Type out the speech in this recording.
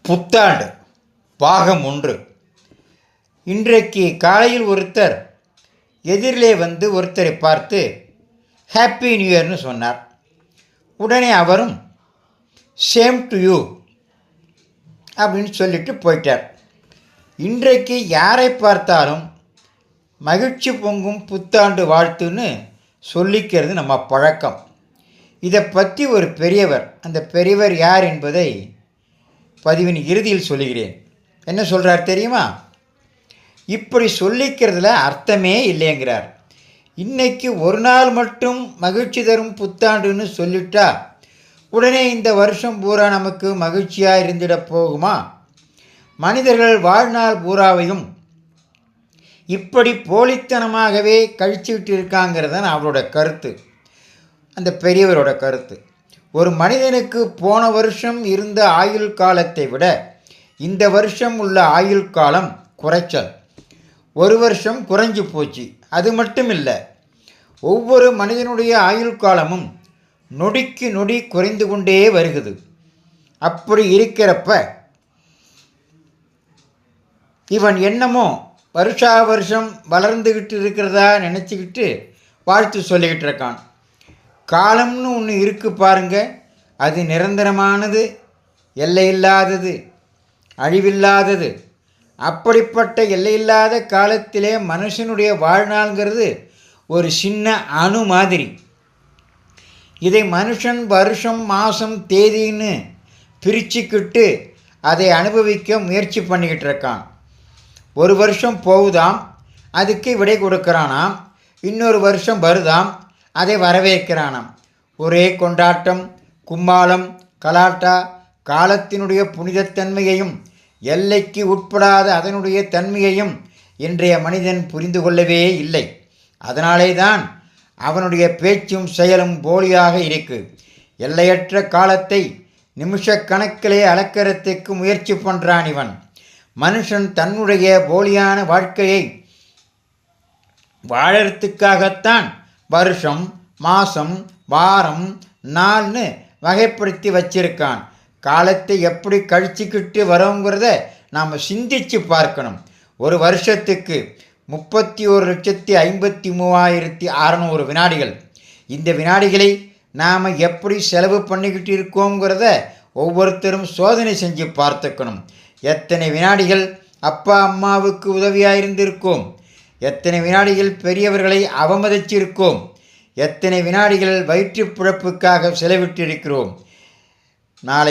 புத்தாண்டு பாகம் 1. இன்றைக்கு காலையில் ஒருத்தர் எதிரிலே வந்து ஒருத்தரை பார்த்து ஹாப்பி நியூ இயர்னு சொன்னார். உடனே அவரும் சேம் டு யூ அப்படின்னு சொல்லிட்டு போயிட்டார். இன்றைக்கு யாரை பார்த்தாலும் மகிழ்ச்சி பொங்கும் புத்தாண்டு வாழ்த்துன்னு சொல்லிக்கிறது நம்ம பழக்கம். இதை பற்றி ஒரு பெரியவர், அந்த பெரியவர் யார் என்பதை பதிவின் இறுதியில் சொல்லுகிறேன். என்ன சொல்கிறார் தெரியுமா? இப்படி சொல்லிக்கிறதுல அர்த்தமே இல்லைங்கிறார். இன்னைக்கு ஒரு நாள் மட்டும் மகிழ்ச்சி தரும் புத்தாண்டுன்னு சொல்லிட்டா உடனே இந்த வருஷம் பூரா நமக்கு மகிழ்ச்சியாக இருந்துட போகுமா? மனிதர்கள் வாழ்நாள் பூராவையும் இப்படி போலித்தனமாகவே கழிச்சுக்கிட்டு இருக்காங்கிறதான் அவரோட கருத்து, அந்த பெரியவரோட கருத்து. ஒரு மனிதனுக்கு போன வருஷம் இருந்த ஆயுள் காலத்தை விட இந்த வருஷம் உள்ள ஆயுள் காலம் குறைச்சல். ஒரு வருஷம் குறைஞ்சி போச்சு. அது மட்டும் இல்லை, ஒவ்வொரு மனிதனுடைய ஆயுள் காலமும் நொடிக்கு நொடி குறைந்து கொண்டே வருகிறது. அப்படி இருக்கிறப்ப இவன் என்னமோ வருஷா வருஷம் வளர்ந்துக்கிட்டு இருக்கிறதா நினச்சிக்கிட்டு வாழ்த்து சொல்லிக்கிட்டு இருக்கான். காலம்னு ஒன்று இருக்குது பாருங்க, அது நிரந்தரமானது, எல்லையில்லாதது, அழிவில்லாதது. அப்படிப்பட்ட எல்லையில்லாத காலத்திலே மனுஷனுடைய வாழ்நாள்ங்கிறது ஒரு சின்ன அணு மாதிரி. இதை மனுஷன் வருஷம் மாதம் தேதின்னு பிரிச்சுக்கிட்டு அதை அனுபவிக்க முயற்சி பண்ணிக்கிட்டு இருக்கான். ஒரு வருஷம் போகுதாம், அதுக்கு விடை கொடுக்குறானாம். இன்னொரு வருஷம் வருதாம், அதை வரவேற்கிறானாம். ஒரே கொண்டாட்டம், கும்மாளம், கலாட்டா. காலத்தினுடைய புனிதத்தன்மையையும் எல்லைக்கு உட்படாத அதனுடைய தன்மையையும் இன்றைய மனிதன் புரிந்து கொள்ளவே இல்லை. அதனாலே தான் அவனுடைய பேச்சும் செயலும் போலியாக இருக்கு. எல்லையற்ற காலத்தை நிமிஷ கணக்கிலே அளக்கிறதுக்கு முயற்சி பண்ணுறான் இவன். மனுஷன் தன்னுடைய போலியான வாழ்க்கையை வாழறதுக்காகத்தான் வருஷம், மாதம், வாரம், நாள்னு வகைப்படுத்தி வச்சிருக்கான். காலத்தை எப்படி கழிச்சிக்கிட்டு வரோங்கிறத நாம் சிந்தித்து பார்க்கணும். ஒரு வருஷத்துக்கு 31,53,600 வினாடிகள். இந்த வினாடிகளை நாம் எப்படி செலவு பண்ணிக்கிட்டு இருக்கோங்கிறத ஒவ்வொருத்தரும் சோதனை செஞ்சு பார்த்துக்கணும். எத்தனை வினாடிகள் அப்பா அம்மாவுக்கு உதவியாக இருந்திருக்கோம்? எத்தனை வினாடிகள் பெரியவர்களை அவமதிச்சிருக்கோம்? எத்தனை வினாடிகள் வயிற்றுப் பிழப்புக்காக செலவிட்டிருக்கிறோம்? நாளை